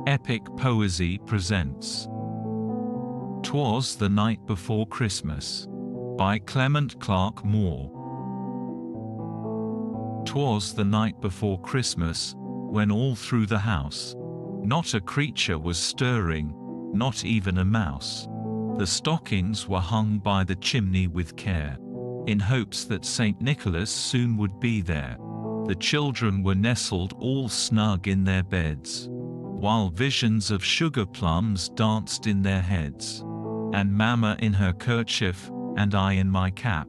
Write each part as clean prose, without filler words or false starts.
Epic Poesy presents "'Twas the Night Before Christmas" by Clement Clarke Moore. 'Twas the night before Christmas, when all through the house not a creature was stirring, not even a mouse. The stockings were hung by the chimney with care, in hopes that St. Nicholas soon would be there. The children were nestled all snug in their beds, while visions of sugar plums danced in their heads. And Mamma in her kerchief, and I in my cap,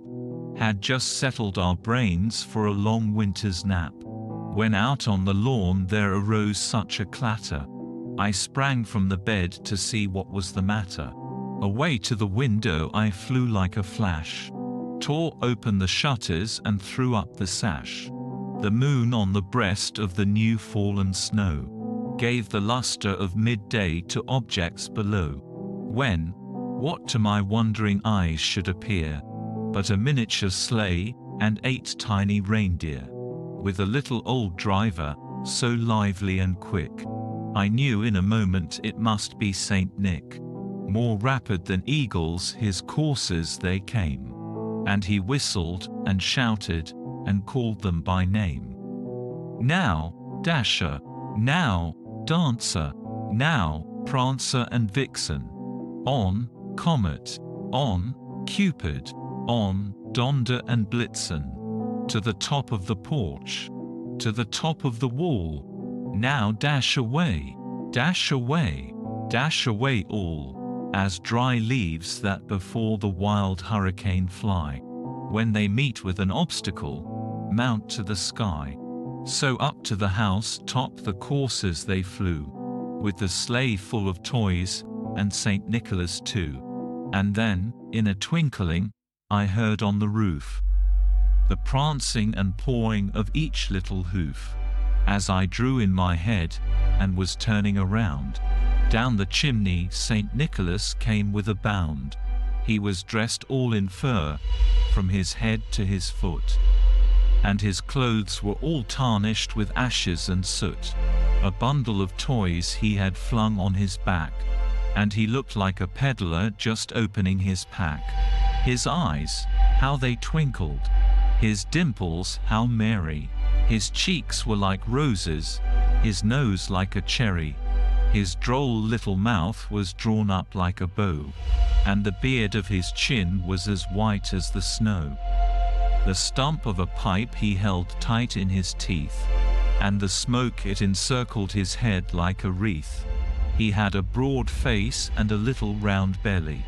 had just settled our brains for a long winter's nap, when out on the lawn there arose such a clatter. I sprang from the bed to see what was the matter. Away to the window I flew like a flash, tore open the shutters and threw up the sash. The moon on the breast of the new fallen snow gave the luster of midday to objects below, when, what to my wondering eyes should appear, but a miniature sleigh, and 8 tiny reindeer, with a little old driver, so lively and quick. I knew in a moment it must be Saint Nick. More rapid than eagles his coursers they came, and he whistled, and shouted, and called them by name. Now, Dasher, now, Dancer, now, Prancer and Vixen, on, Comet, on, Cupid, on, Donder and Blitzen, to the top of the porch, to the top of the wall. Now dash away, dash away, dash away all, as dry leaves that before the wild hurricane fly, when they meet with an obstacle, mount to the sky. So up to the house top the coursers they flew, with the sleigh full of toys, and St. Nicholas too. And then, in a twinkling, I heard on the roof the prancing and pawing of each little hoof. As I drew in my head, and was turning around, down the chimney St. Nicholas came with a bound. He was dressed all in fur, from his head to his foot, and his clothes were all tarnished with ashes and soot. A bundle of toys he had flung on his back, and he looked like a peddler just opening his pack. His eyes, how they twinkled! His dimples, how merry! His cheeks were like roses, his nose like a cherry. His droll little mouth was drawn up like a bow, and the beard of his chin was as white as the snow. The stump of a pipe he held tight in his teeth, and the smoke it encircled his head like a wreath. He had a broad face and a little round belly,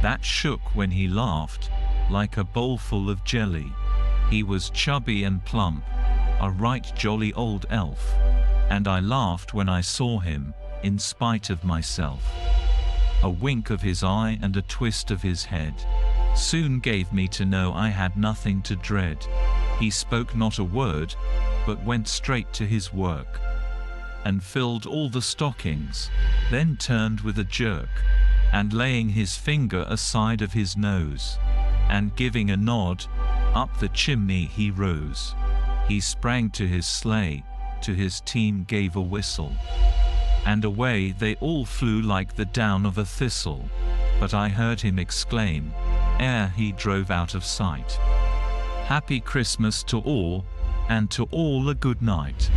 that shook when he laughed, like a bowlful of jelly. He was chubby and plump, a right jolly old elf, and I laughed when I saw him, in spite of myself. A wink of his eye and a twist of his head soon gave me to know I had nothing to dread. He spoke not a word, but went straight to his work, and filled all the stockings, then turned with a jerk, and laying his finger aside of his nose, and giving a nod, up the chimney he rose. He sprang to his sleigh, to his team gave a whistle, and away they all flew like the down of a thistle. But I heard him exclaim, ere he drove out of sight, "Happy Christmas to all, and to all a good night."